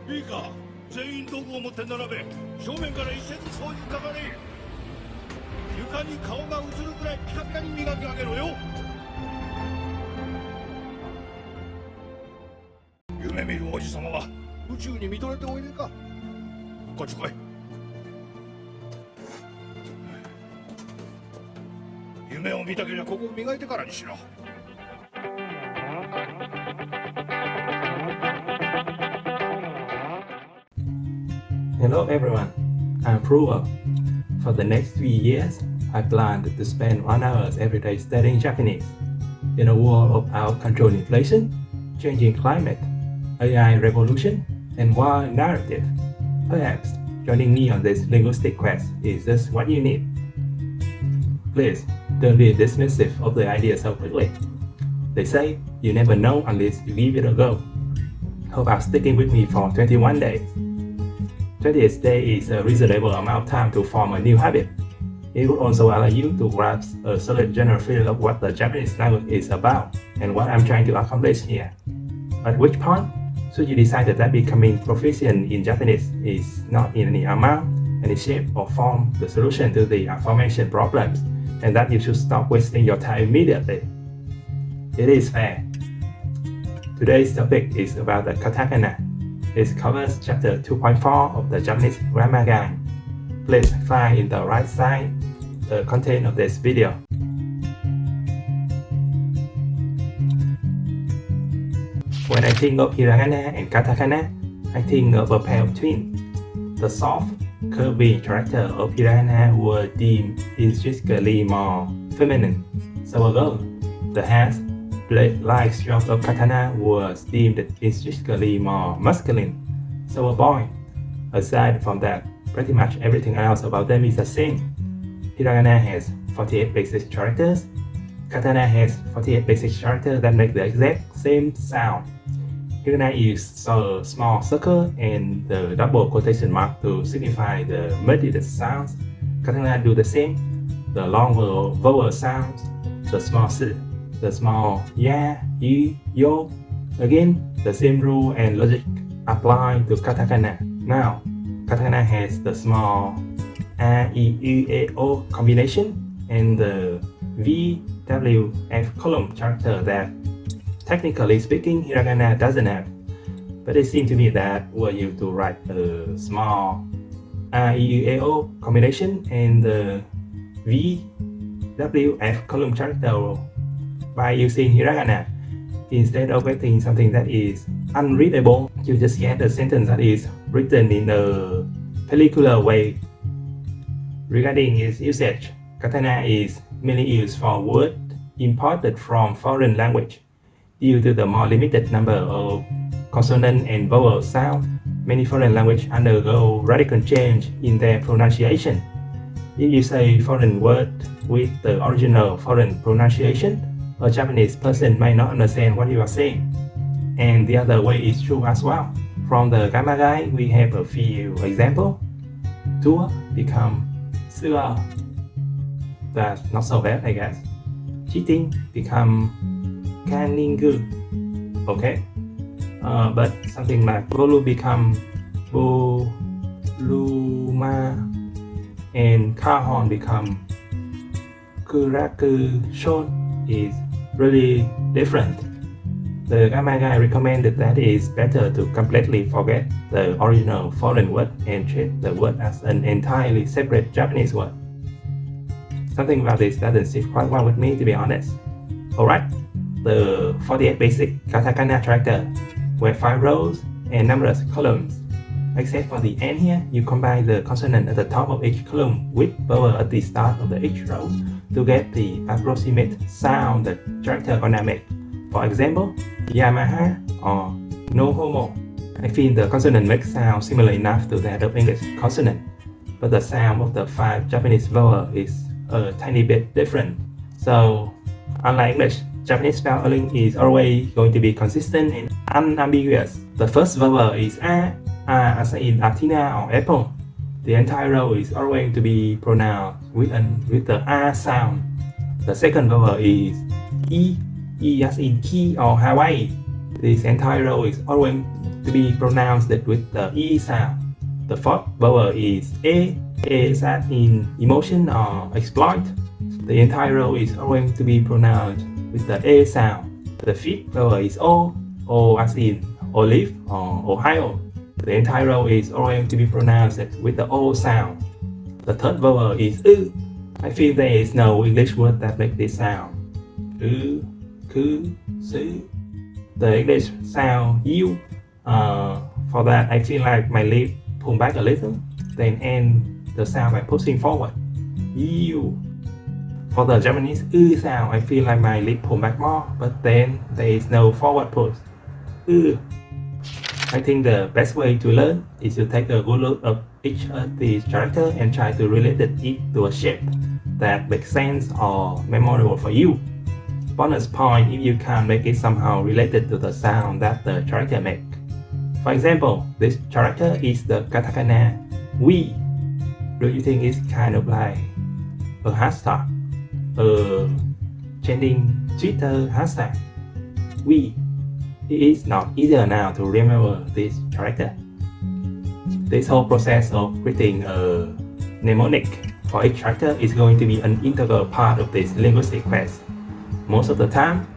いいか、全員道具を持って並べ、正面から一斉に掃除かかれ。床に顔が映るくらいピカピカに磨き上げろよ。夢見るおじさまは宇宙に見とれておいでか。こっち来い。夢を見たけりゃここを磨いてからにしろ。Hello everyone, I'm Trudge. For the next 3 years, I plan to spend 1 hour every day studying Japanese. In a world of out-of-control inflation, changing climate, AI revolution, and wild narrative, perhaps joining me on this linguistic quest is just what you need. Please don't be dismissive of the idea so quickly. They say you never know unless you give it a go. Hope you're sticking with me for 21 days. 20th day is a reasonable amount of time to form a new habit. It would also allow you to grasp a solid general feel of what the Japanese language is about and what I'm trying to accomplish here. At which point, should you decide that becoming proficient in Japanese is not in any amount, any shape or form the solution to the aforementioned problems, and that you should stop wasting your time immediately. It is fair. Today's topic is about the katakana. It covers chapter 2.4 of the Japanese grammar guide. Please find in the right side the content of this video. When I think of hiragana and katakana, I think of a pair of twins. The soft, curvy character of hiragana were deemed intrinsically more feminine, so a girl. The hands blade-like stroke of katana was deemed intrinsically more masculine, so a boy. Aside from that, pretty much everything else about them is the same. Hiragana has 48 basic characters. Katana has 48 basic characters that make the exact same sound. Hiragana uses a small circle and the double quotation mark to signify the multi sounds. Katana do the same. The long vowel sounds, the small s, the small ya, yu, yo. Again, the same rule and logic apply to katakana. Now, katakana has the small a, e, u, a, o combination and the v, w, f column character that, technically speaking, hiragana doesn't have. But it seems to me that were you to write a small a, e, u, a, o combination and the v, w, f column character by using hiragana, instead of writing something that is unreadable, you just get a sentence that is written in a pellicular way. Regarding its usage, katana is mainly used for words imported from foreign language. Due to the more limited number of consonant and vowel sounds, many foreign languages undergo radical change in their pronunciation. If you say foreign word with the original foreign pronunciation, a Japanese person might not understand what you are saying. And the other way is true as well. From the grammar guide, we have a few examples. Tua become sua. That's not so bad, I guess. Cheating become kaningu. Okay. But something like bolu become boluma, and kahon become kurakushon is really different. The grammar guy recommended that it is better to completely forget the original foreign word and treat the word as an entirely separate Japanese word. Something about this doesn't sit quite well with me, to be honest. Alright, the 48 basic katakana character were 5 rows and numerous columns. Except for the end here, you combine the consonant at the top of each column with vowel at the start of each row to get the approximate sound the character gonna make. For example, Yamaha or no homo. I feel the consonant makes sound similar enough to that of English consonant, but the sound of the 5 Japanese vowel is a tiny bit different. So, unlike English, Japanese spelling is always going to be consistent and unambiguous. The first vowel is a as in Athena or apple. The entire row is always going to be pronounced with the a sound. The second vowel is e as in key or Hawaii. This entire row is always to be pronounced with the E sound. The fourth vowel is A. A is as in emotion or exploit. The entire row is always to be pronounced with the A sound. The fifth vowel is O. O as in olive or Ohio. The entire row is always to be pronounced with the O sound. The third vowel is U. I feel there is no English word that makes this sound. U, ku, su. The English sound U. For that, I feel like my lip pull back a little, then end the sound by pushing forward. U. For the Japanese U sound, I feel like my lip pull back more, but then there is no forward push. U. I think the best way to learn is to take a good look at each of these characters and try to relate it to a shape that makes sense or memorable for you. Bonus point if you can make it somehow related to the sound that the character makes. For example, this character is the katakana we. Do you think it's kind of like a hashtag? A trending Twitter hashtag? We. It is not easier now to remember this character. This whole process of creating a mnemonic for each character is going to be an integral part of this linguistic quest. Most of the time,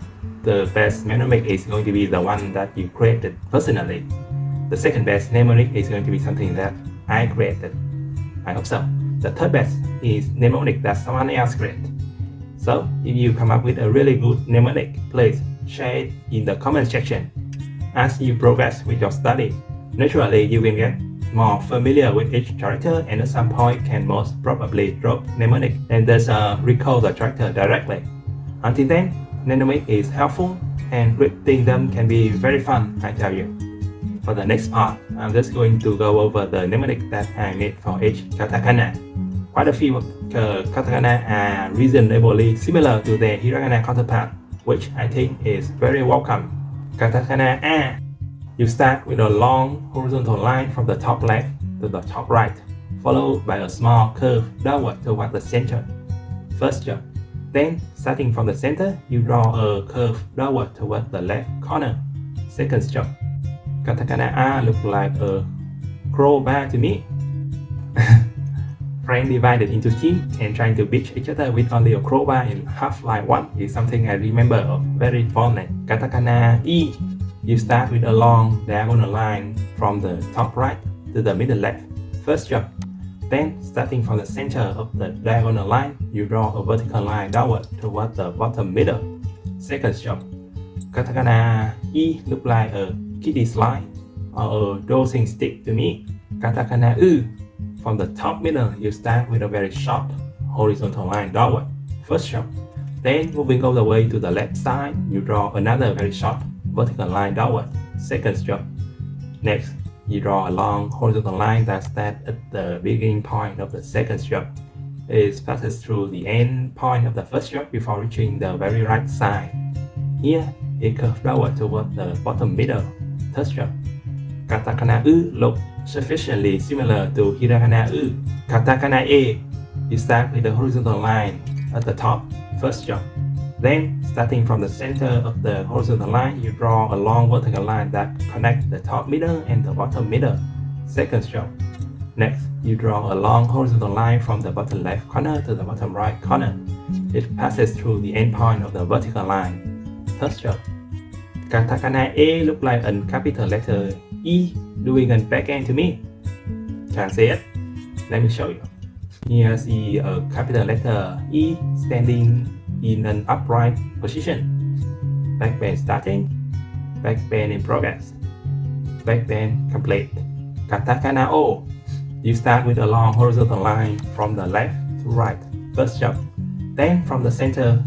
the best mnemonic is going to be the one that you created personally. The second best mnemonic is going to be something that I created. I hope so. The third best is mnemonic that someone else created. So, if you come up with a really good mnemonic, please share it in the comment section. As you progress with your study, naturally you will get more familiar with each character and at some point can most probably drop mnemonic and thus recall the character directly. Until then, mnemonic is helpful and reading them can be very fun, I tell you. For the next part, I'm just going to go over the mnemonic that I made for each katakana. Quite a few katakana are reasonably similar to their hiragana counterpart, which I think is very welcome. Katakana A. You start with a long horizontal line from the top left to the top right, followed by a small curve downward toward the center. First jump. Then, starting from the center, you draw a curve downward toward the left corner. Second jump. Katakana A looks like a crowbar to me. Friends divided into teams and trying to beat each other with only a crowbar in Half-Life 1 is something I remember of very fondly. Katakana E. You start with a long diagonal line from the top right to the middle left. First jump. Then, starting from the center of the diagonal line, you draw a vertical line downward toward the bottom middle. Second jump. Katakana E looks like a kiddie slide or a dosing stick to me. Katakana U. From the top middle, you start with a very sharp horizontal line downward. First jump. Then, moving all the way to the left side, you draw another very sharp vertical line downward. Second jump. Next, you draw a long horizontal line that starts at the beginning point of the second jump. It passes through the end point of the first jump before reaching the very right side. Here, it curves downward toward the bottom middle. Third jump. Katakana U looks sufficiently similar to hiragana U. Katakana A. You start with the horizontal line at the top. First jump. Then, starting from the center of the horizontal line, you draw a long vertical line that connects the top middle and the bottom middle. Second jump. Next, you draw a long horizontal line from the bottom left corner to the bottom right corner. It passes through the end point of the vertical line. Third jump. Katakana A looks like a capital letter E doing a backhand to me. Can't see it? Let me show you. Here see a capital letter E standing in an upright position. Backbend starting, backbend in progress, backbend complete. Katakana O. You start with a long horizontal line from the left to right. First jump. Then from the center,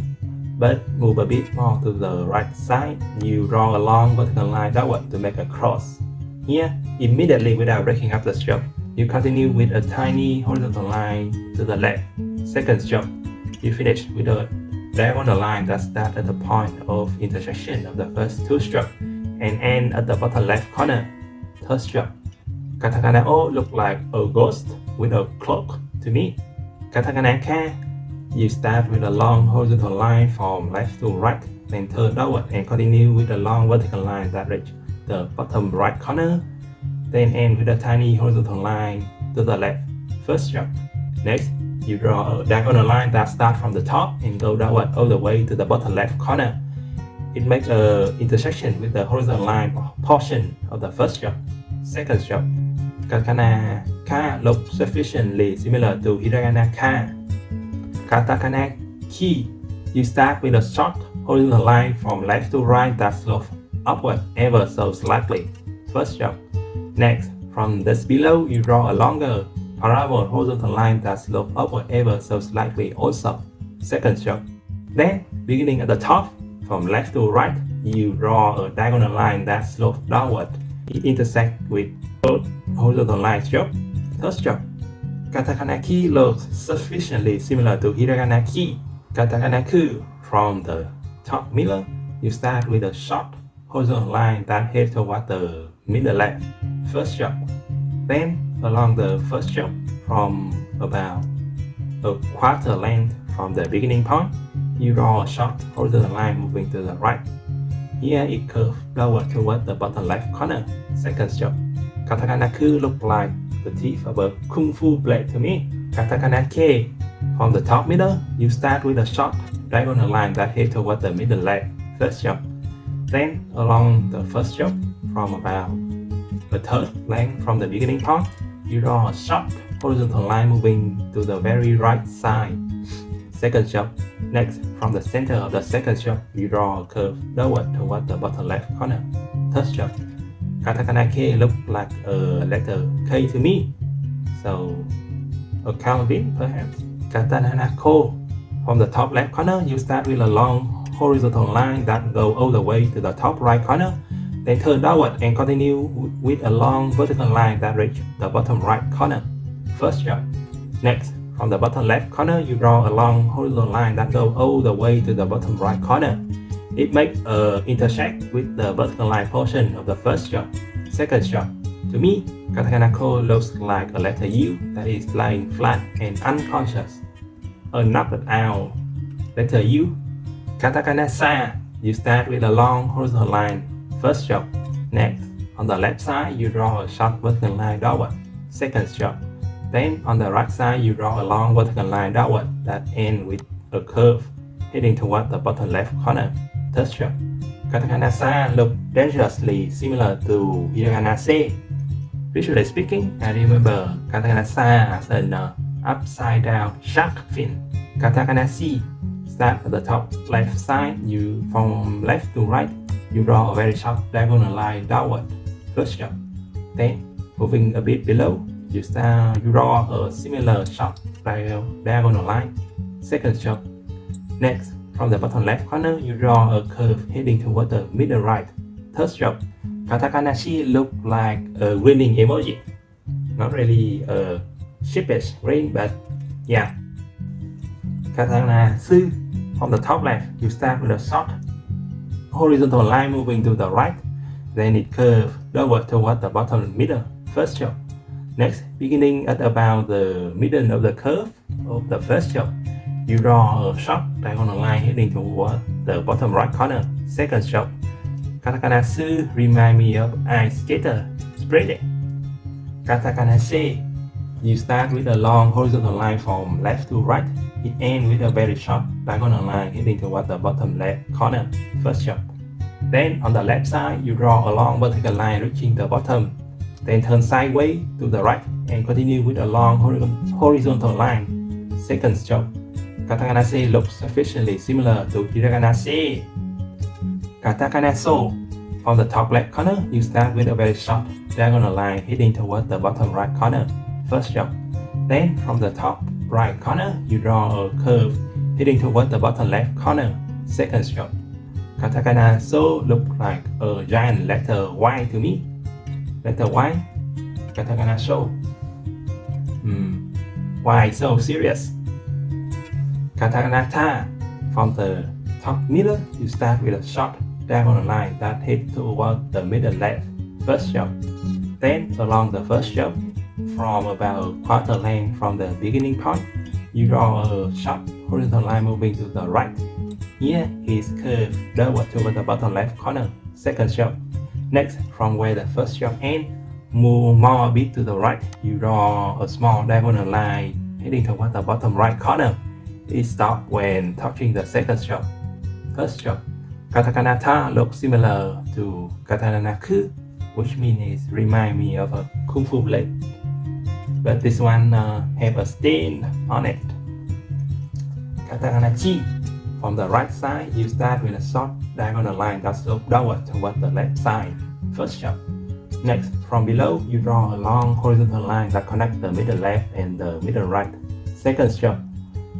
but move a bit more to the right side, you draw a long vertical line downward to make a cross. Here, immediately without breaking up the jump, you continue with a tiny horizontal line to the left. Second jump. You finish with a diagonal line that starts at the point of intersection of the first two strokes and end at the bottom left corner. Third jump. Katakana O looks like a ghost with a cloak to me. Katakana K. You start with a long horizontal line from left to right then turn downward and continue with a long vertical line that reaches the bottom right corner, then end with a tiny horizontal line to the left. First stroke. Next, you draw a diagonal line that starts from the top and go downward all the way to the bottom left corner. It makes an intersection with the horizontal line portion of the first stroke. Second stroke. Katakana ka looks sufficiently similar to hiragana ka. Katakana ki. You start with a short horizontal line from left to right that slopes upward ever so slightly. First stroke. Next, from this below, you draw a longer parabol horizontal line that slopes upward ever so slightly also. Second stroke. Then, beginning at the top, from left to right, you draw a diagonal line that slopes downward. It intersects with both horizontal line strokes. Third stroke. Katakana ki looks sufficiently similar to hiragana ki. Katakana ku. From the top middle, you start with a short horizontal line that heads toward the middle left. First stroke. Then, along the first stroke, from about a quarter length from the beginning point, you draw a short horizontal line moving to the right. Here it curves downward toward the bottom left corner. Second stroke. Katakana ku look like the teeth of a kung fu blade to me. Katakana ke. From the top middle, you start with a short diagonal line that heads toward the middle left. First stroke. Then, along the first stroke, from about a third length from the beginning point, you draw a short horizontal line moving to the very right side. Second stroke. Next, from the center of the second stroke, you draw a curve downward toward the bottom left corner. Third stroke. Katakana K look like a letter K to me. So, a Calvin perhaps. Katakana Ko. From the top left corner, you start with a long horizontal line that goes all the way to the top right corner, then turn downward and continue with a long vertical line that reaches the bottom right corner. First stroke. Next, from the bottom left corner, you draw a long horizontal line that goes all the way to the bottom right corner. It makes an intersect with the vertical line portion of the first stroke. Second stroke. To me, Katakana Ko looks like a letter U that is lying flat and unconscious. A knocked out letter U. Katakana Sa. You start with a long horizontal line. First stroke. Next, on the left side, you draw a short vertical line downward. Second stroke. Then, on the right side, you draw a long vertical line downward that ends with a curve heading toward the bottom left corner. Third stroke. Katakana Sa look dangerously similar to hiragana Se. Visually speaking, I remember Katakana Sa as an upside down shark fin. Katakana Si. Start at the top left side, you from left to right, you draw a very short diagonal line downward. First stroke. Then, moving a bit below, you draw a similar short diagonal line. Second stroke. Next, from the bottom left corner, you draw a curve heading toward the middle right. Third stroke. Katakana Shi look like a winning emoji. Not really a sheepish grin, but yeah. Katakana Su. From the top left, you start with a short horizontal line moving to the right, then it curves downward toward the bottom middle. First stroke. Next, beginning at about the middle of the curve of the first stroke, you draw a short diagonal line heading toward the bottom right corner. Second stroke. Katakana Su remind me of ice skater spreading. Katakana Se. You start with a long horizontal line from left to right. It ends with a very short diagonal line heading toward the bottom left corner. First stroke. Then on the left side, you draw a long vertical line reaching the bottom. Then turn sideways to the right and continue with a long horizontal line. Second stroke. Katakana Se looks sufficiently similar to hiragana Se. Katakana So. From the top left corner, you start with a very short diagonal line heading toward the bottom right corner. First stroke. Then from the top right corner, you draw a curve heading toward the bottom left corner. Second stroke. Katakana So look like a giant letter Y to me. Letter Y. Katakana So. Why so serious? Katakana Ta. From the top middle, you start with a short diagonal line that heads toward the middle left. First stroke. Then along the first stroke, from about a quarter length from the beginning point, you draw a short horizontal line moving to the right. Here is curved downward toward the bottom left corner, second stroke. Next, from where the first stroke ends, move more a bit to the right. You draw a small diagonal line heading toward the bottom right corner. It stops when touching the second stroke. Third stroke. Katakana ta looks similar to katakana ku, which means it reminds me of a kung fu blade. But this one have a stain on it. Katakana chi. From the right side, you start with a short diagonal line that slopes downward toward the left side. First stroke. Next, from below, you draw a long horizontal line that connects the middle left and the middle right. Second stroke.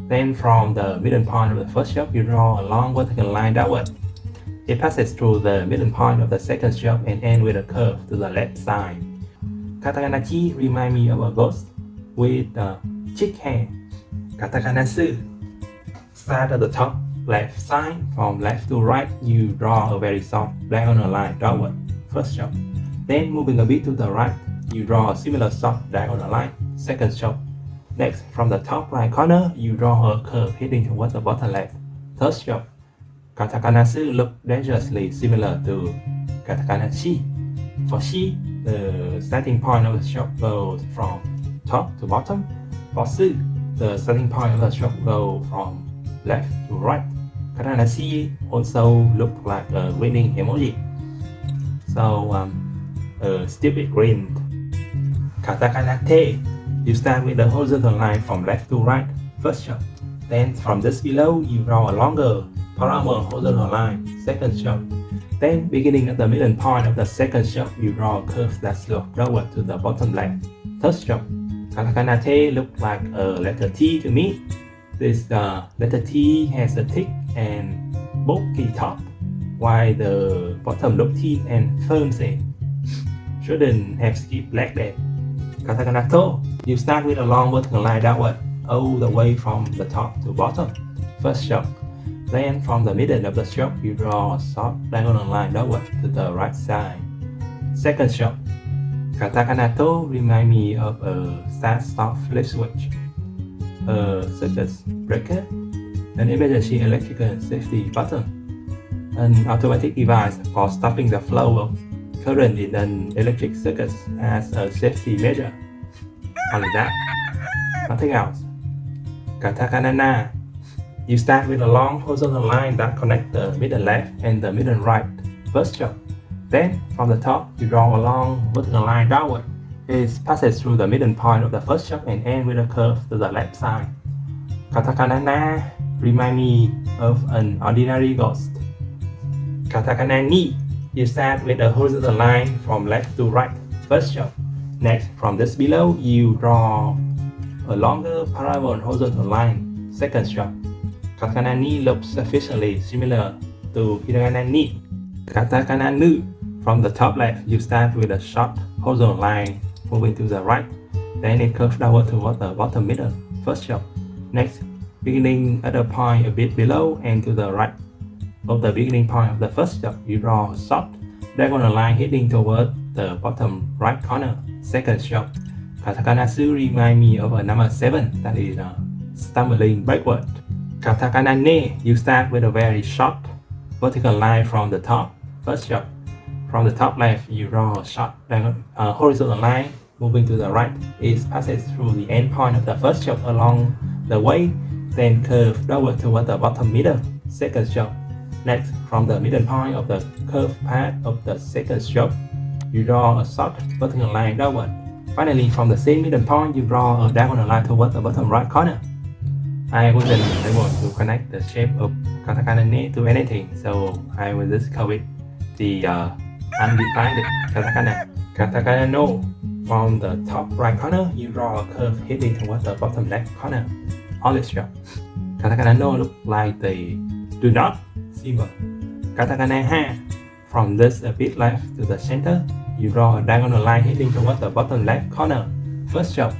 Then from the middle point of the first stroke, you draw a long vertical line downward. It passes through the middle point of the second stroke and ends with a curve to the left side. Katakana chi reminds me of a ghost with chick hair. Katakana su. Start at the top left side. From left to right, you draw a very soft diagonal line downward. First stroke. Then moving a bit to the right, you draw a similar soft diagonal line. Second stroke. Next, from the top right corner, you draw a curve heading towards the bottom left. Third stroke. Katakana su look dangerously similar to katakana shi. For shi, the starting point of the stroke goes from top to bottom. For su, the starting point of the stroke goes from left to right. Katakana shi also look like a winning emoji. So, a stupid grin. Katakana te. You start with the horizontal line from left to right. First stroke. Then from just below, you draw a longer parallel horizontal line. Second stroke. Then beginning at the middle point of the second stroke, you draw a curve that slopes downward to the bottom left. Third stroke. Katakana te looks like a letter T to me. This letter T has a thick and bulky top, while the bottom looks thin and flimsy. Shouldn't have skipped like that. Katakana to. You start with a long vertical line downward, all the way from the top to bottom. First stroke. Then from the middle of the stroke, you draw a short diagonal line downward to the right side. Second stroke. Katakana to remind me of a start-stop flip switch, a circuit breaker, an emergency electrical safety button, an automatic device for stopping the flow of current in an electric circuit as a safety measure. Only that, nothing else. Katakana na. You start with a long horizontal line that connects the middle left and the middle right. First stroke. Then, from the top, you draw a long vertical line downward. It passes through the middle point of the first stroke and ends with a curve to the left side. Katakana na remind me of an ordinary ghost. Katakana ni. You start with a horizontal line from left to right. First stroke. Next, from just below, you draw a longer parallel horizontal line. Second stroke. Katakana ni looks sufficiently similar to hiragana ni. Katakana nu. From the top left, you start with a short horizontal line moving to the right. Then it curves downward toward the bottom middle. First stroke. Next, beginning at a point a bit below and to the right of the beginning point of the first stroke, you draw a short diagonal line heading toward the bottom right corner. Second stroke. Katakana su remind me of a number 7, that is stumbling backward. Katakana ne. You start with a very short vertical line from the top. First stroke. From the top left, you draw a short horizontal line moving to the right. It passes through the end point of the first stroke along the way, then curves downward toward the bottom middle. Second stroke. Next, from the middle point of the curved part of the second stroke, you draw a short vertical line downward. Finally, from the same middle point, you draw a diagonal line toward the bottom right corner. I wasn't able to connect the shape of katakana ne to anything, so I will just call it the undefined katakana. Katakana no. From the top right corner, you draw a curve heading toward the bottom left corner. Olive stroke. Katakana no look like the do not symbol. Katakana ha. From this a bit left to the center, you draw a diagonal line heading toward the bottom left corner. First stroke.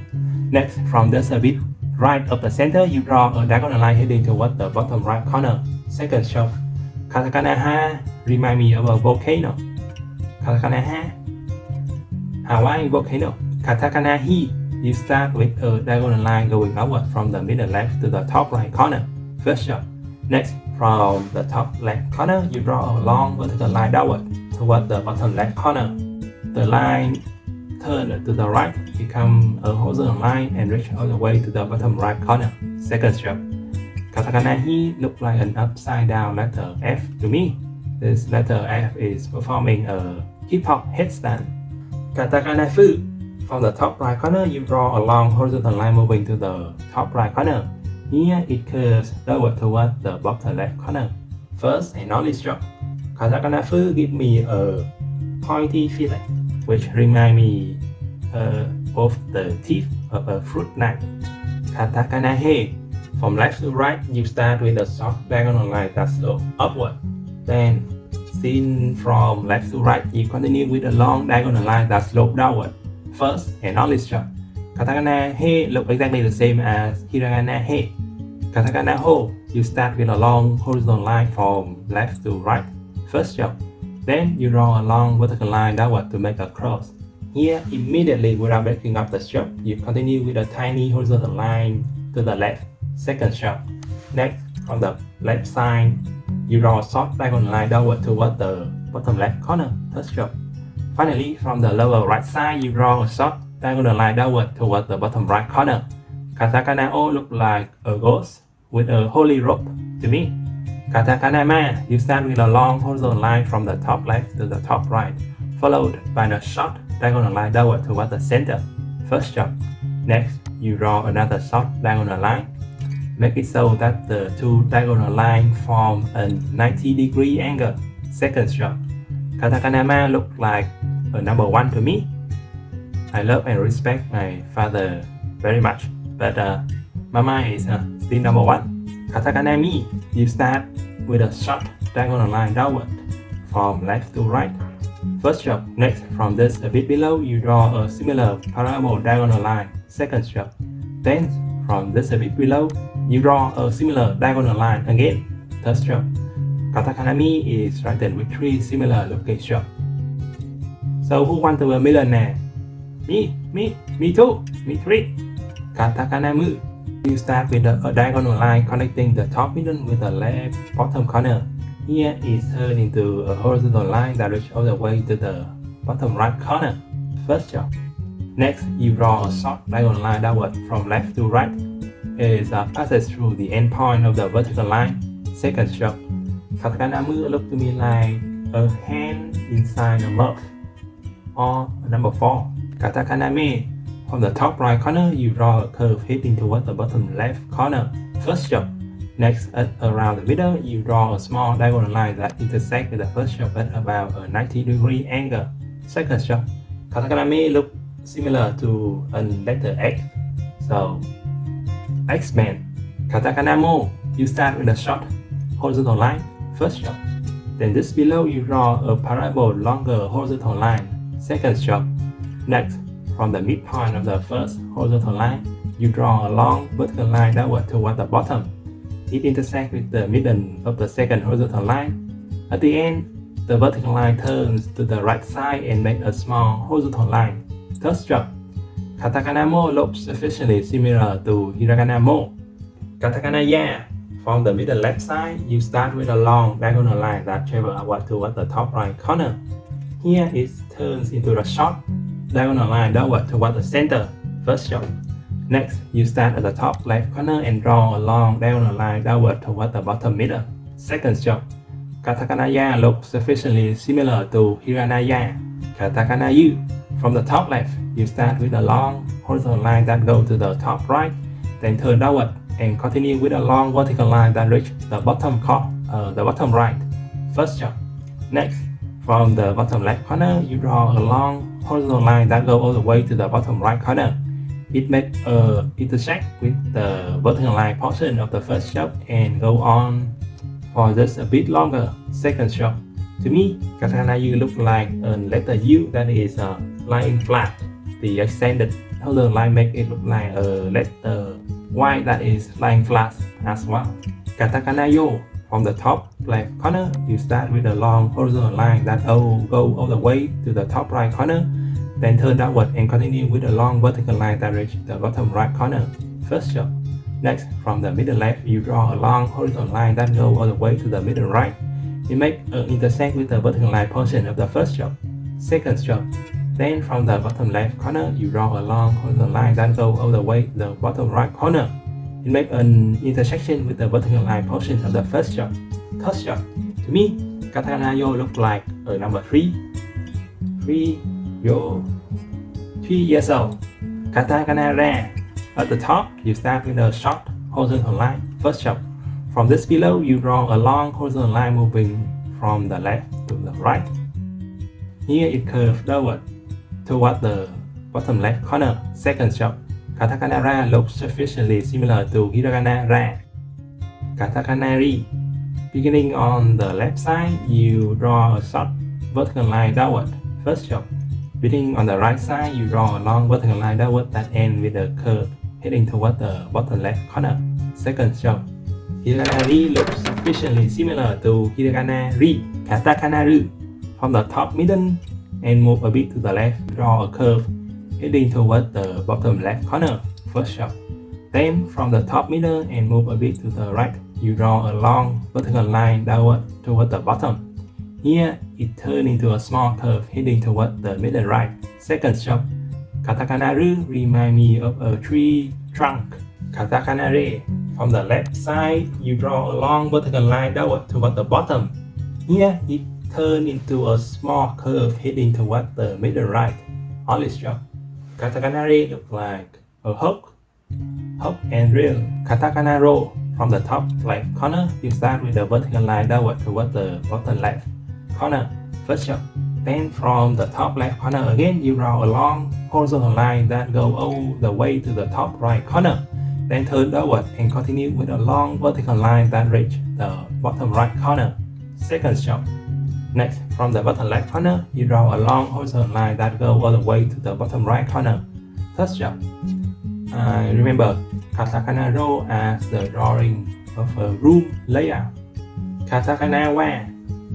Next, from this a bit right of the center, you draw a diagonal line heading toward the bottom right corner. Second stroke. Katakana ha remind me of a volcano. Katakana ha. Hawaii volcano. Katakana hi. You start with a diagonal line going upward from the middle left to the top right corner. First stroke. Next, From the top left corner, you draw a long vertical line downward toward the bottom left corner. The line turn to the right, become a horizontal line and reach all the way to the bottom right corner. Second stroke. Katakana he look like an upside down letter F to me. This letter F is performing a hip hop headstand. Katakana fu. From the top right corner, you draw a long horizontal line moving to the top right corner. Here it curves downward toward the bottom left corner. First and only stroke. Katakana fu give me a pointy feeling, which remind me of the teeth of a fruit knife. Katakana he. From left to right, you start with a soft diagonal line that slopes upward. Then, seen from left to right, you continue with a long diagonal line that slopes downward. First and only stroke. Katakana he look exactly the same as hiragana he. Katakana ho, you start with a long horizontal line from left to right. First stroke. Then you draw a long vertical line downward to make a cross. Here, immediately without breaking up the stroke, you continue with a tiny horizontal line to the left. Second stroke. Next, from the left side, you draw a short diagonal line downward toward the bottom left corner. Third stroke. Finally, from the lower right side, you draw a short diagonal line downward toward the bottom right corner. Katakana O look like a ghost with a holy rope to me. Katakana Ma, you start with a long horizontal line from the top left to the top right, followed by a short diagonal line downward toward the center. First stroke. Next, you draw another short diagonal line. Make it so that the two diagonal lines form a 90-degree angle. Second stroke. Katakana Ma look like a number 1 to me. I love and respect my father very much, but Mama is still number 1. Katakana Mi, you start with a short diagonal line downward from left to right. First stroke. Next, from this a bit below, you draw a similar parabol diagonal line. Second stroke. Then, from this a bit below, you draw a similar diagonal line again. Third stroke. Katakana Mi is written with 3 similar looking strokes. So who want to be a millionaire? Me too. Me 3. Katakana Mu. You start with a diagonal line connecting the top middle with the left bottom corner. Here it turns into a horizontal line that reaches all the way to the bottom right corner. First stroke. Next, you draw a short diagonal line downward from left to right. It passes through the end point of the vertical line. Second stroke. Katakana Mu look to me like a hand inside a mouth. Or number 4. Katakana Me. From the top right corner, you draw a curve heading toward the bottom left corner. First stroke. Next, around the middle, you draw a small diagonal line that intersects with the first stroke at about a 90-degree angle. Second stroke. Katakana Me look similar to a letter X. So, X-Men. Katakana Mo. You start with a short horizontal line. First stroke. Then this below, you draw a parabol longer horizontal line. Second stroke. Next, from the midpoint of the first horizontal line, you draw a long vertical line downward toward the bottom. It intersects with the middle of the second horizontal line. At the end, the vertical line turns to the right side and makes a small horizontal line. Third stroke. Katakana Mo looks sufficiently similar to hiragana Mo. Katakana Ya. From the middle left side, you start with a long diagonal line that travels upward toward the top right corner. Here it turns into a short diagonal line downward toward the center. First stroke. Next, you start at the top left corner and draw a long diagonal line downward toward the bottom middle. Second stroke. Katakana Ya looks sufficiently similar to hiragana Ya. Katakana Yu. From the top left, you start with a long horizontal line that goes to the top right, then turn downward and continue with a long vertical line that reaches the bottom right. First stroke. Next, from the bottom left corner, you draw a long horizontal line that goes all the way to the bottom right corner. It makes intersect with the vertical line portion of the first stroke and go on for just a bit longer. Second stroke. To me, Katakana U look like a letter U that is lying flat. The extended horizontal line make it look like a letter Y that is lying flat as well. Katakana Yo. From the top left corner, you start with a long horizontal line that go all the way to the top right corner, then turn downward and continue with a long vertical line that reaches the bottom right corner. First stroke. Next, from the middle left, you draw a long horizontal line that goes all the way to the middle right. It makes an intersect with the vertical line portion of the first stroke. Second stroke. Then from the bottom left corner, you draw a long horizontal line that goes all the way to the bottom right corner. It makes an intersection with the vertical line portion of the first stroke. Third stroke. To me, Katakana Yo looks like a number 3. 3 years old. Katakana Ra. At the top, you start with a short horizontal line, first stroke. From this below, you draw a long horizontal line moving from the left to the right. Here it curves downward toward the bottom left corner, second stroke. Katakana Ra looks sufficiently similar to Hiragana Ra. Katakana Ri. Beginning on the left side, you draw a short vertical line downward, first stroke. Beginning on the right side, you draw a long vertical line downward that ends with a curve heading toward the bottom left corner, second stroke. Hiragana Ri looks sufficiently similar to Hiragana Ri. Katakana Ru. From the top middle and move a bit to the left, draw a curve heading toward the bottom left corner, first stroke. Then from the top middle and move a bit to the right, you draw a long vertical line downward toward the bottom. Here it turns into a small curve heading toward the middle right, second stroke. Katakana Ru reminds me of a tree trunk. Katakana Re. From the left side, you draw a long vertical line downward toward the bottom. Here it turns into a small curve heading toward the middle right, only stroke. Katakana Re looks like a hook and reel. Katakana Ro. From the top left corner, you start with a vertical line downward toward the bottom left corner, first stroke. Then from the top left corner again, you draw a long horizontal line that goes all the way to the top right corner. Then turn downward and continue with a long vertical line that reaches the bottom right corner, second stroke. Next, from the bottom left corner, you draw a long horizontal line that goes all the way to the bottom right corner, third stroke. Remember Katakana Ro as the drawing of a room layout. Katakana Wa.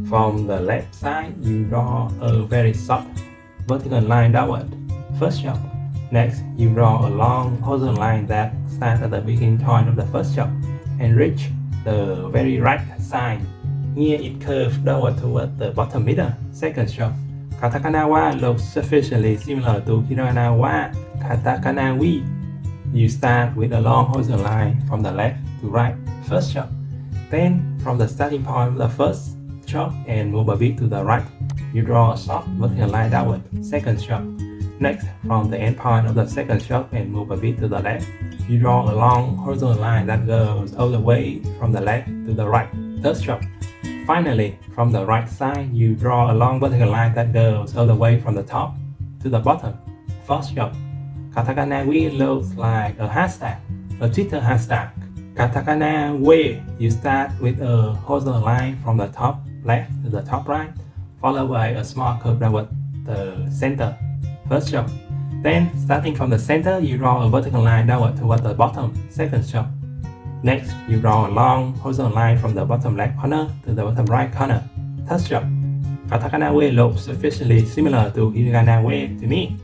From the left side, you draw a very soft vertical line downward, first stroke. Next, you draw a long horizontal line that starts at the beginning point of the first stroke and reach the very right side. Here it curves downward toward the bottom middle, second stroke. Katakana Wa looks sufficiently similar to Hiragana Wa. Katakana Wi. You start with a long horizontal line from the left to right, first stroke. Then, from the starting point of the first stroke and move a bit to the right, you draw a short vertical line downward, second stroke. Next, from the end point of the second stroke and move a bit to the left, you draw a long horizontal line that goes all the way from the left to the right, third stroke. Finally, from the right side, you draw a long vertical line that goes all the way from the top to the bottom, fourth stroke. Katakana We looks like a hashtag, a Twitter hashtag. Katakana We, you start with a horizontal line from the top left to the top right, followed by a small curve downward the center, first stroke. Then, starting from the center, you draw a vertical line downward toward the bottom, second stroke. Next, you draw a long horizontal line from the bottom left corner to the bottom right corner, third stroke. Katakana We looks sufficiently similar to Hiragana We to me.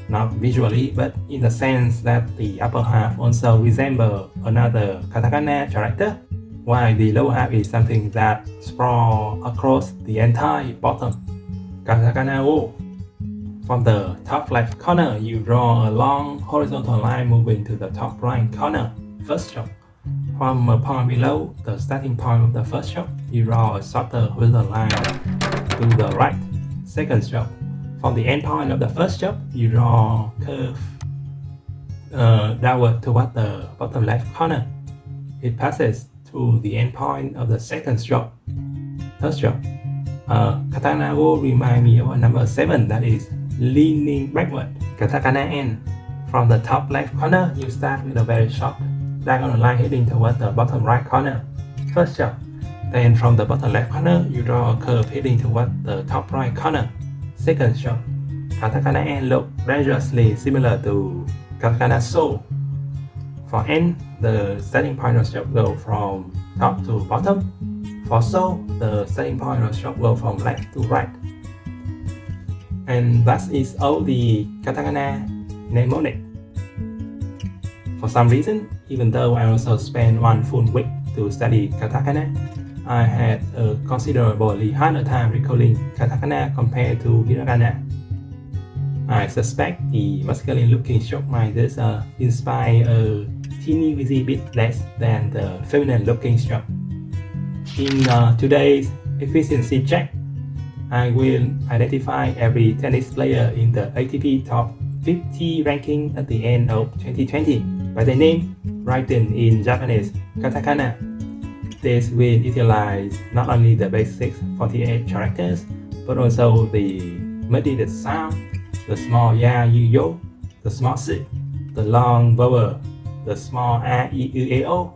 Not visually, but in the sense that the upper half also resembles another katakana character, while the lower half is something that sprawls across the entire bottom. Katakana Wo. From the top left corner, you draw a long horizontal line moving to the top right corner, first stroke. From a point below the starting point of the first stroke, you draw a shorter horizontal line to the right, second stroke. From the end point of the first stroke, you draw a curve downward toward the bottom left corner. It passes to the end point of the second stroke, third stroke. Katakana Wo reminds me of a number 7 that is leaning backward. Katakana N. From the top left corner, you start with a very short diagonal line heading toward the bottom right corner, first stroke. Then from the bottom left corner, you draw a curve heading toward the top right corner, second stroke. Katakana N look dangerously similar to Katakana So. For N, the starting point of stroke goes from top to bottom. For So, the starting point of stroke goes from left to right. And that is all the Katakana Mnemonic. For some reason, even though I also spent one full week to study katakana, I had a considerably harder time recalling katakana compared to hiragana. I suspect the masculine-looking shock might just inspire a teeny weeny bit less than the feminine-looking shock. In today's efficiency check, I will identify every tennis player in the ATP Top 50 ranking at the end of 2020 by their name written in Japanese katakana. This will utilize not only the basic 48 characters, but also the mediated sound, the small ya, yu, yo, the small si, the long vowel, the small a, e, u, a, o,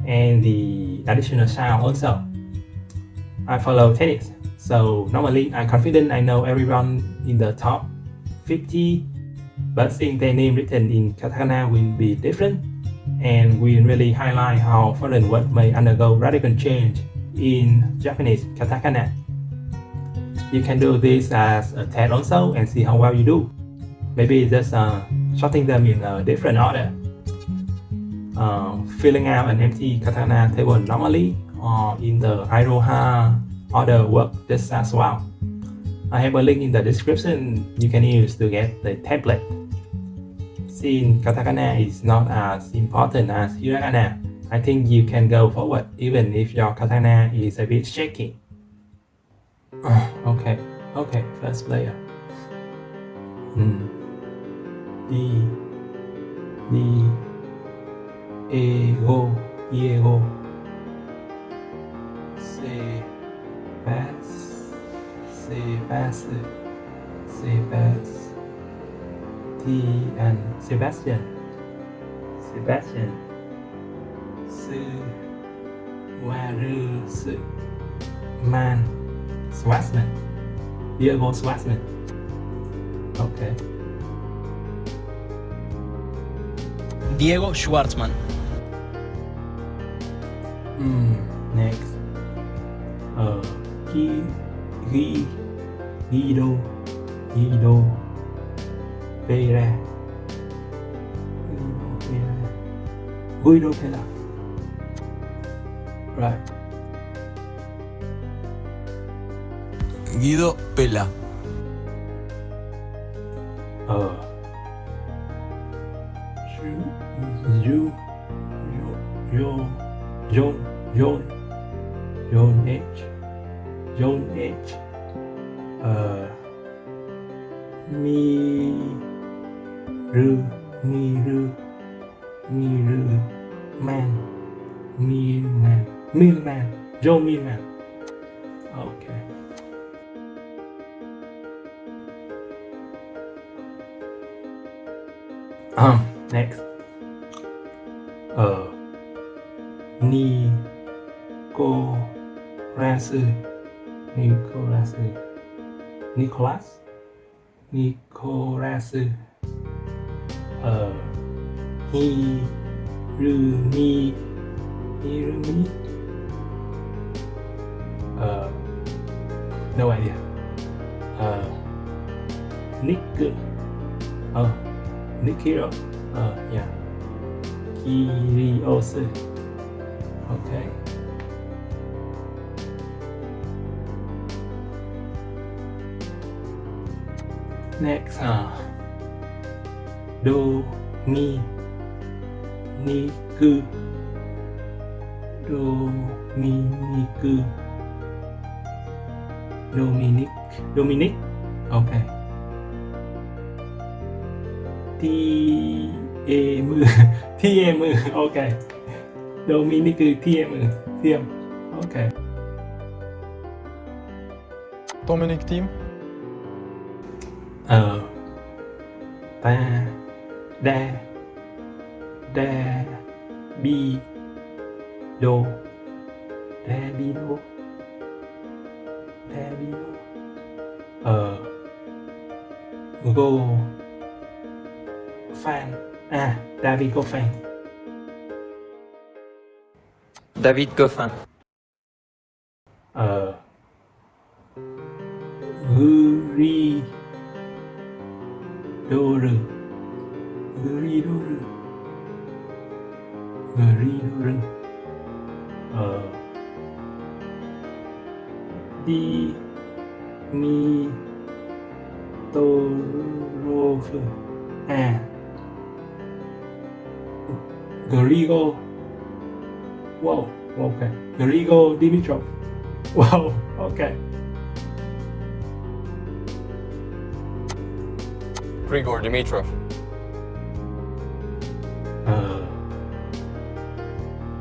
and the additional sound also. I follow tennis, so normally I'm confident I know everyone in the top 50, but seeing their name written in katakana will be different and will really highlight how foreign words may undergo radical change in Japanese katakana. You can do this as a test also and see how well you do. Maybe just sorting them in a different order. Filling out an empty katakana table normally or in the Iroha order work just as well. I have a link in the description you can use to get the template. Since katakana is not as important as hiragana, I think you can go forward even if your katakana is a bit shaky. Okay, first player. Diego, Sebastian, Schwarzman, Diego Schwarzman. Okay. Diego Schwartzman. Next. Guido Pera. Right. Guido Pela. John H. John Millman. Okay. Next. Nicholas. Hirumi. No idea. Nikiro. Yeah. Kiriosu. Okay. Next, Dominic. Okay. TM. Okay. Dominic TM. Okay. Dominic Team. Go fan. David Goffin. David Goffin. Gridor. Đi mi tô Grigor. Wow, okay. Grigor Dimitrov. Wow, okay. Grigor Dimitrov.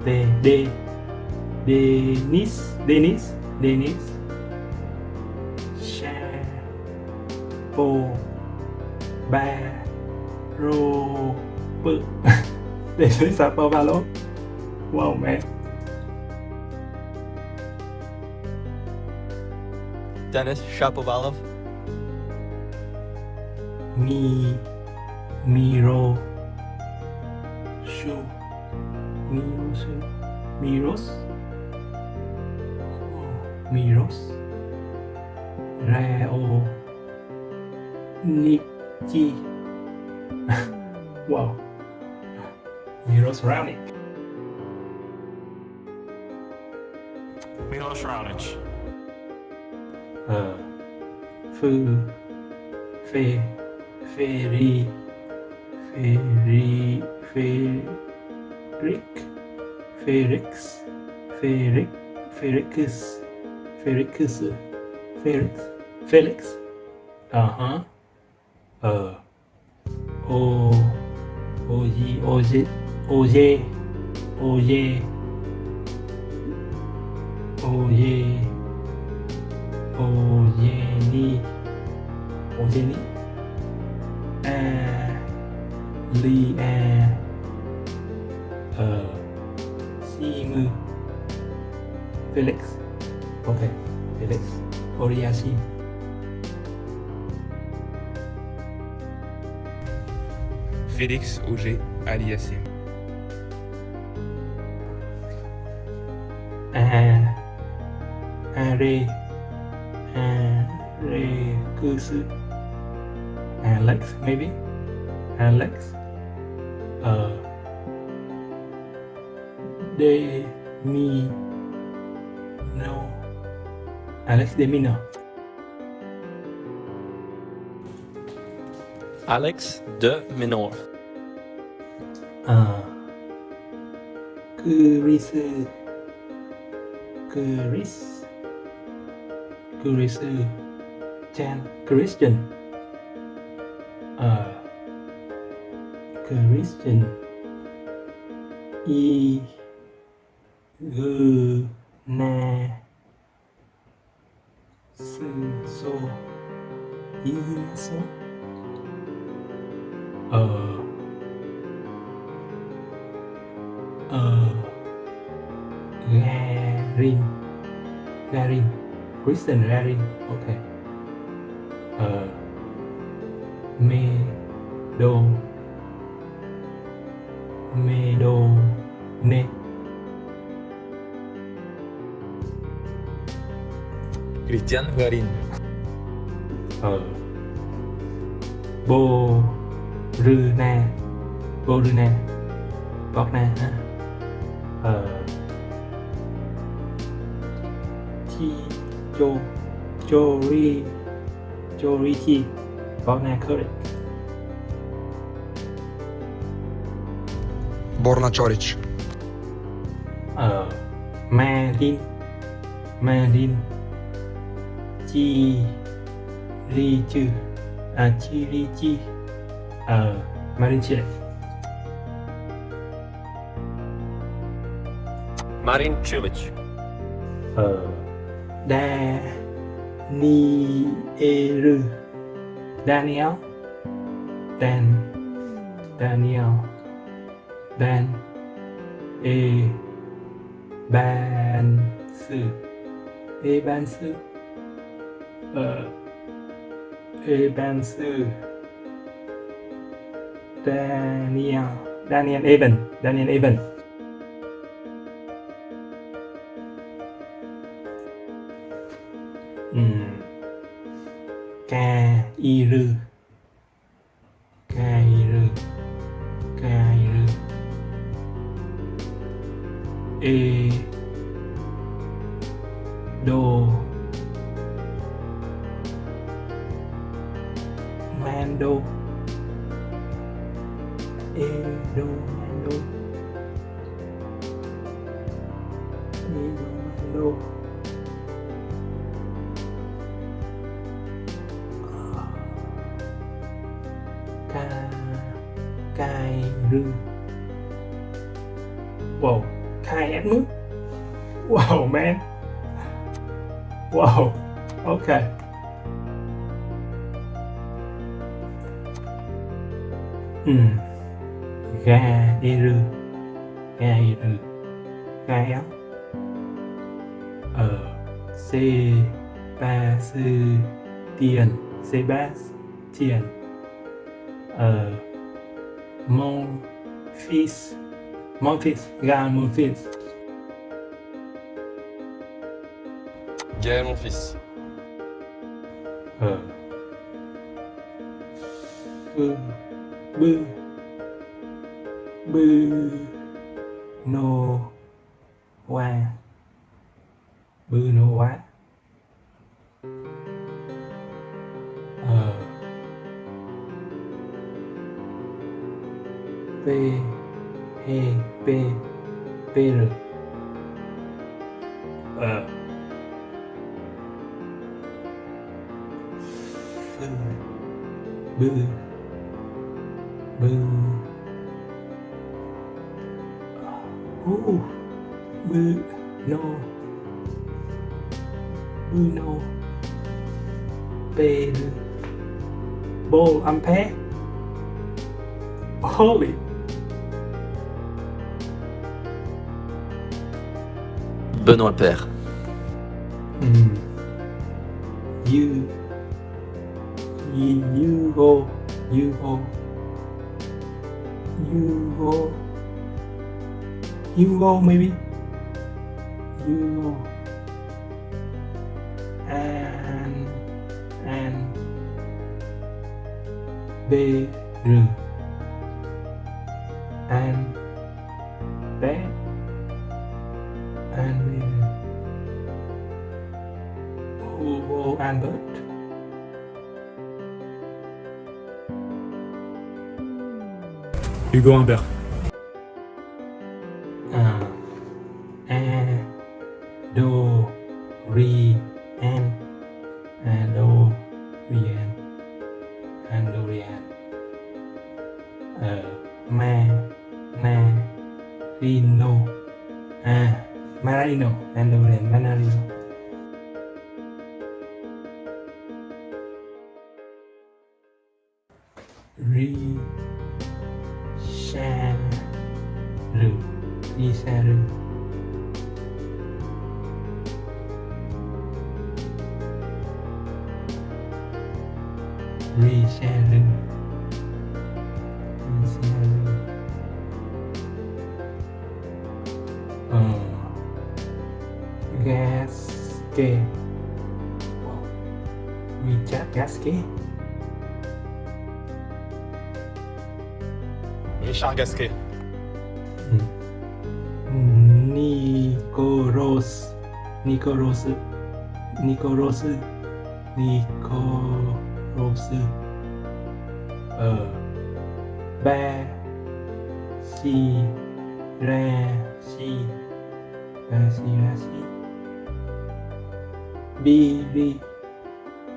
Denis Shapovalov. Denis Shapovalov. Wow, man. Denis Shapovalov. Miros Raonic. Wow. Miros Raonic. Milos Raonic. Felix. Ogeni. Simu. Felix. Okay, Felix Oriasim. Félix Auger Aliassime. Arekusu. Alex, maybe. Alex. Alex Demino. Alex de Menor. Christian. Ignacio. Garin. Christian Garin. Okay. Medone. Christian Garin. Boruna. Bogna ha. Joriti. Bogna correct. Borna Choric. Marin. Chirichi. Marin Chile. Marin Cilic. Daniel. Ebansu. Daniel Evan. Kairu. E đô Mando E đô Mando E đô Mando Cai rư. Wow, khai ép nước. Wow man. Wow, okay. Ga đi rư. Ga đi rư. Ga éo. Sebastian. Sebastian. Monfils. Ga Monfils. Gaël, mon fils. No Wa. No Wa. P R. No P Ball umpire. Holy. Benoît Père. Hugo maybe. Hugo. And B R. And bé. And Hugo Albert. Hugo Humbert. Marino. Marino. Risharu. Gasquet. Richard Gasquet. Richard Gasquet. Nicoros. Basirashi.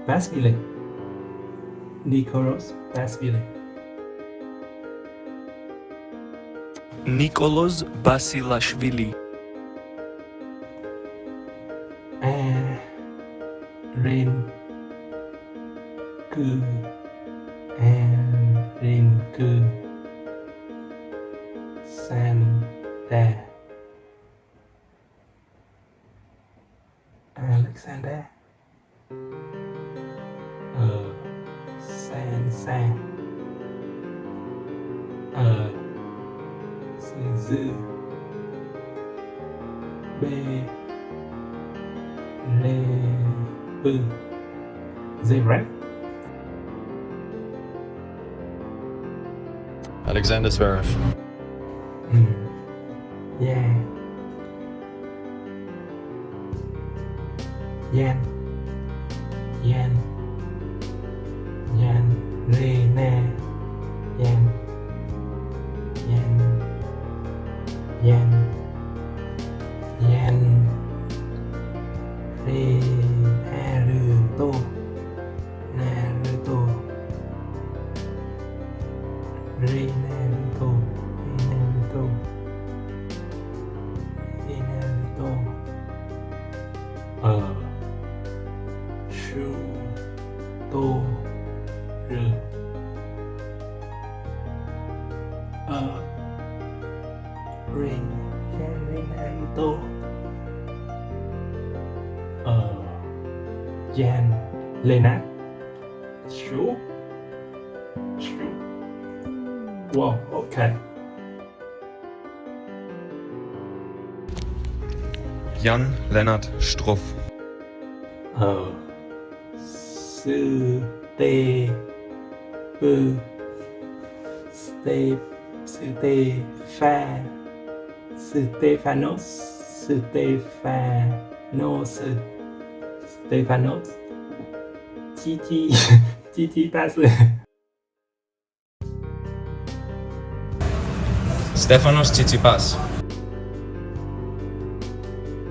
Basile. Nicoros Basile. Nikolos Basilashvili. Renku Santa Alexander Sansa Suzu B Lebu Zebra. Alexander Zverev. Yan Yan Yan Re Na Yan Yan Yan Yan Re Naruto Naruto Re Naruto Re Naruto Re Naruto Shu To Ru Re Naruto Jan Lenat Shu Wow, okay. Jan Lennart Struff. Sư Tê Bư Stephanos Chi Pass Stefanos Tsitsipas.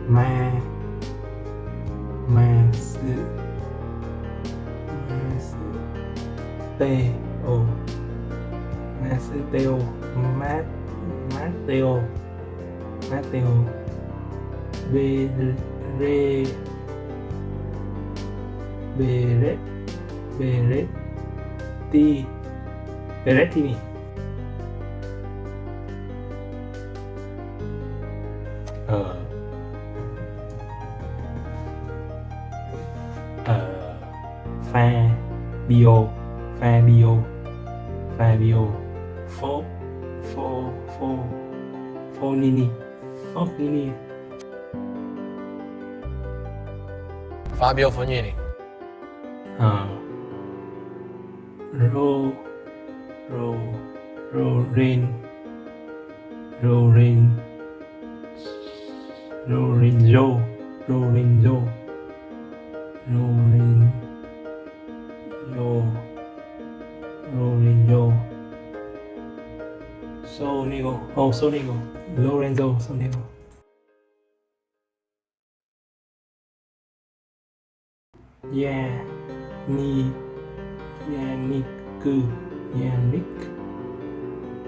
Ma Sư Teo Matteo Berettini Fabio Fognini Fabio Fognini. Lorenzo Sonego Yannick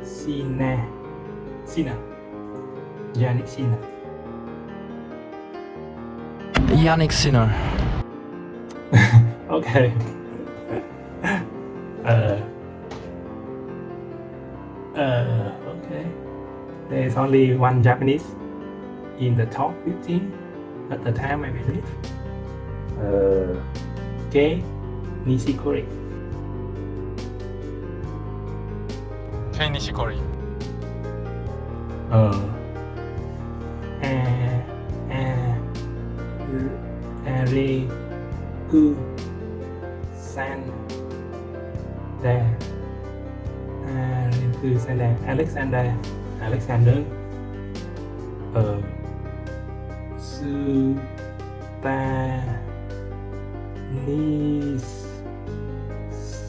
Sina Yannick Sina Yannick Sinner. Okay. Okay. There's only one Japanese in the top 15 at the time, I believe. Kei Nishikori. Kei Nishikori. Ariku Alexander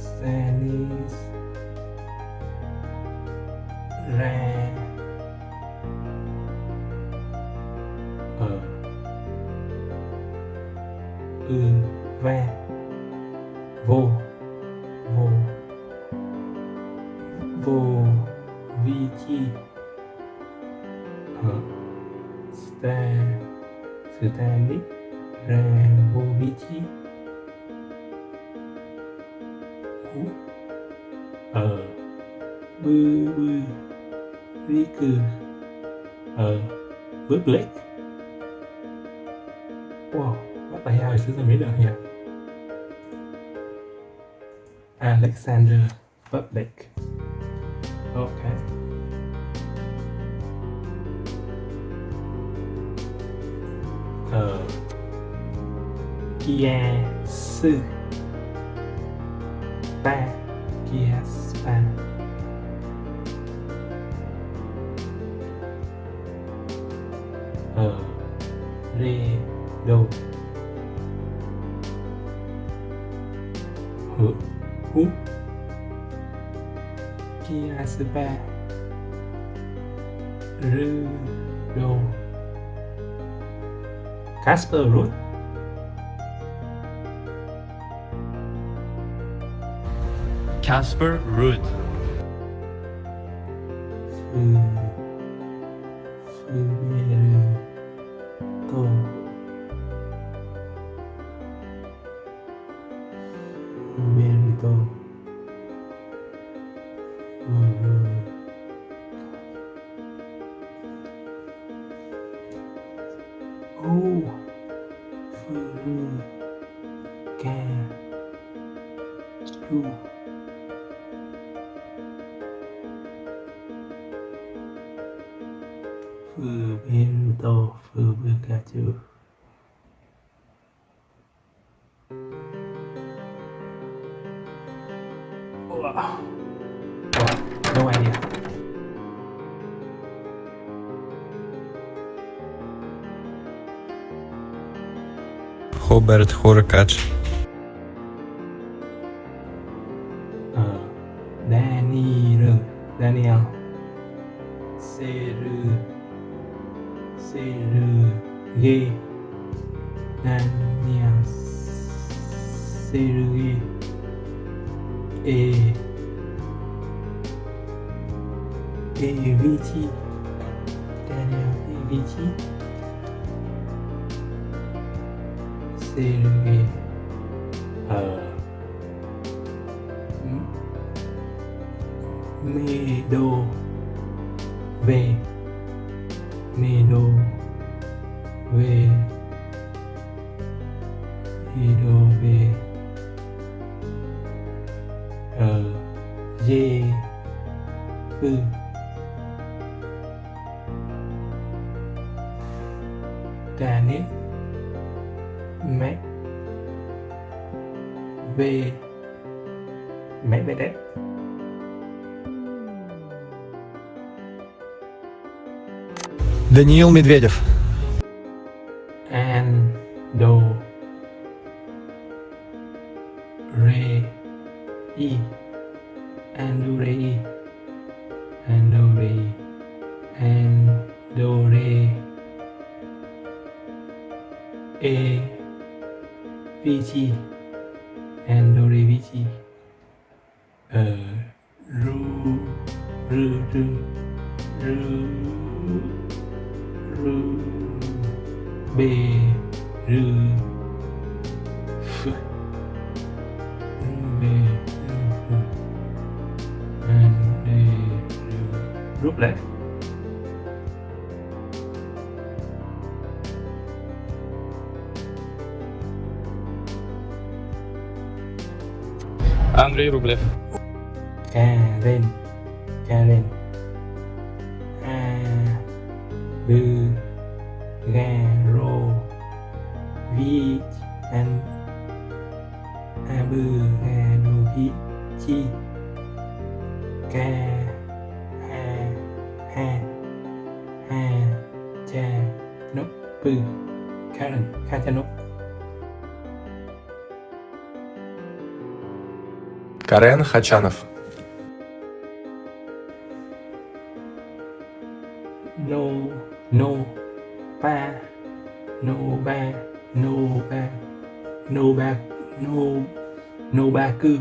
Stanis Vici Stanik Ravovici Riku Blake. Wow, what the hell is this in the middle here? Alexander Public. Okay. Kiasu Kiaspa Redo Hú Kia Spa Rư Đô Casper Root Casper Ruud. Phư Phư Bê Rư Tô Phư Bê Rư Tô Phư Rư Ô Phư Rư Ca Chu Phư Bê Rư Tô Phư Bê Ca Chu Wow. No idea. Robert Hurkacz. Daniel Sergey Daniel Sergey AVT Daniel AVT Sergey Medo V Medo V Medo V J Phư Canet Mac V Medvedev Даниил Медведев. Ando Re E Ando Re Ando Re Ando Re A VT Ando Re VT Ru Ru Ru Ru Ru B Ru F Ru B Ru F and Ru Rút lại Andrei Rublev. Karen Bư Garo Vi and Bư Garo Vi Chi Ca Ha Cha Nốc Bư Karen Kachanok Карен Хачанов. No ba cư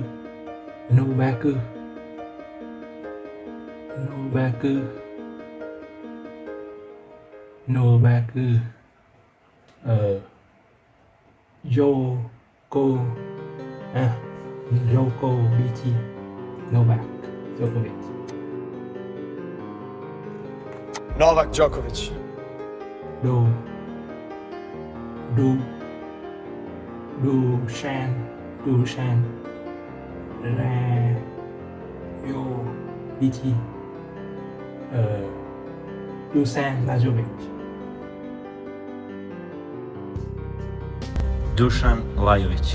Joko BT Novak Djokovic Novak Djokovic. Dushan Rayo BT Dusan Lajovic Dusan Lajovic.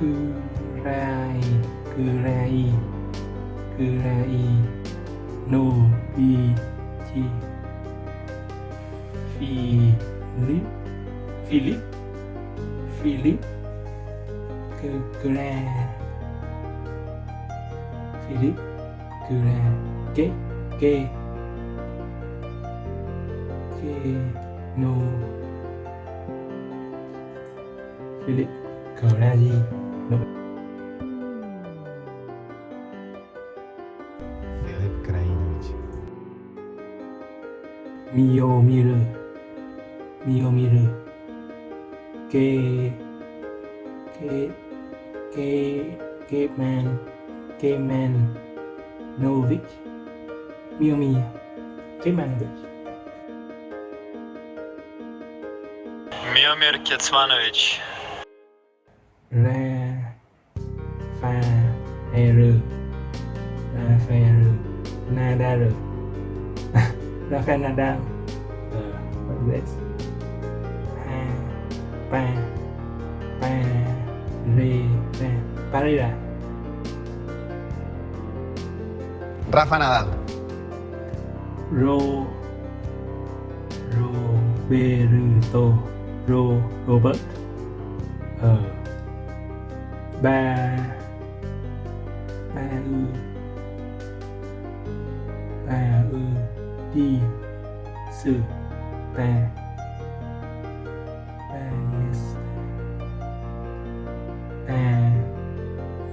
Kurai, Kurai, Kurai, no, Chi, Philip, Philip, Philip, Kura, Philip, Kura, Ke, no, Philip, Kuraji, no. Filip Krajinovich. Miyomiru, Keman, Novich, Miyomi, Kemanovic, Miomir Kecmanovic. Rafael, Nadal, Rafael Nadal, what is this? Parera, Rafa Nadal. Robert, đi sư ta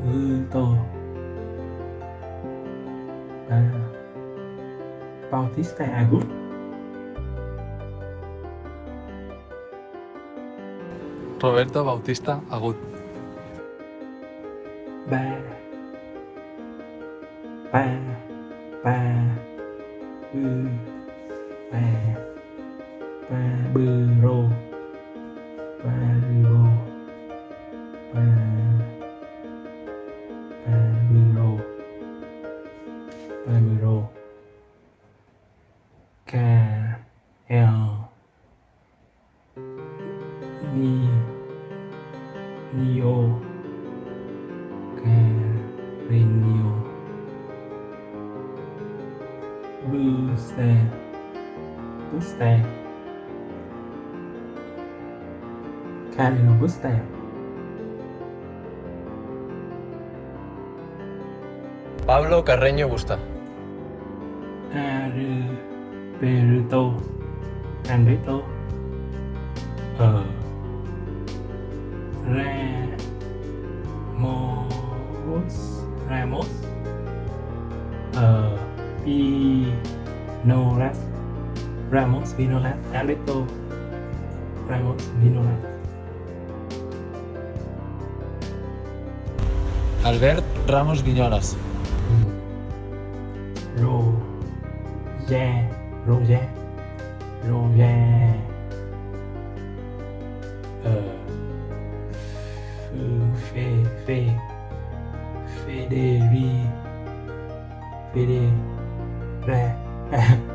Augusto Bautista Agut, Roberto Bautista Agut. Pablo Neo Carenio Busta Carino Busta Pablo Carreño Busta. Alberto Ramos Vinolas Alberto Ramos Vinolas Albert Ramos Viñolas. Roger Roger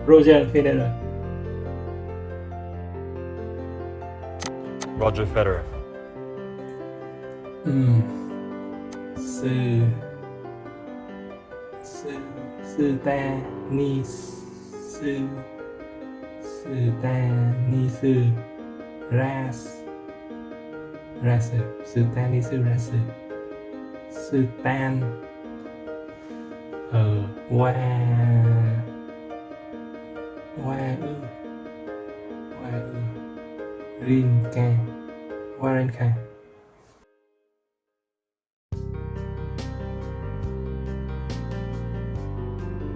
Federer Roger Federer. Stan Warenka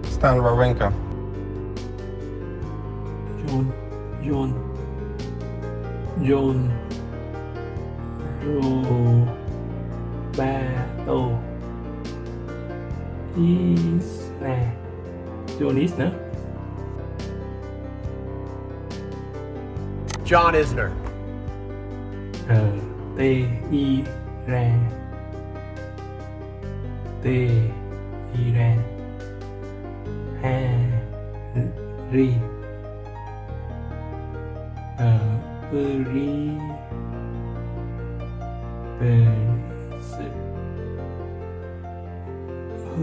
Stan Wawrinka. John Roberto Isner John Isner. Harry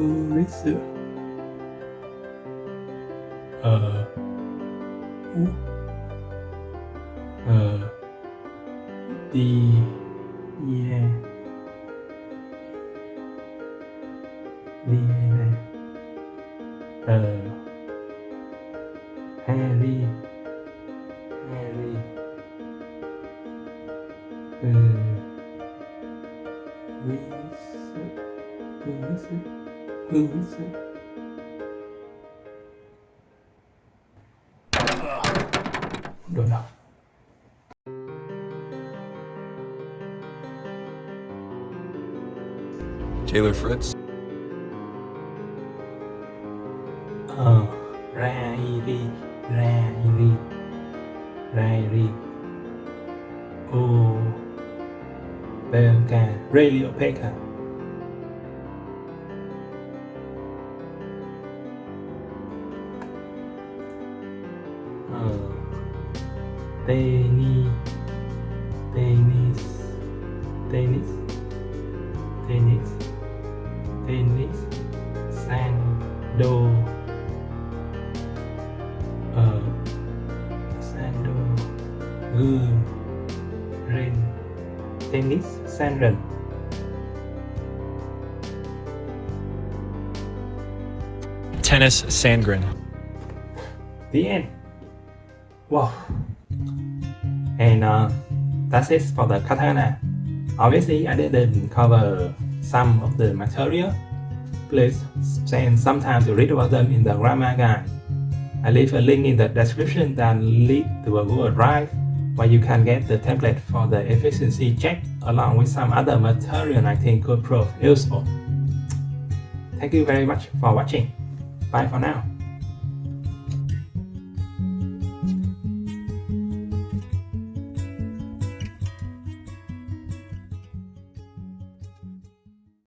Urisu. Harry. Được rồi. Taylor Fritz. Rairi. Belka. Radio Peka. Tennis. Sando. Ren. Tennis. Sandren. Tennis Sandgren. The end. Wow. And that's it for the katakana. Obviously, I didn't cover some of the material. Please spend some time to read about them in the grammar guide. I leave a link in the description that leads to a Google Drive where you can get the template for the efficiency check along with some other material I think could prove useful. Thank you very much for watching. Bye for now.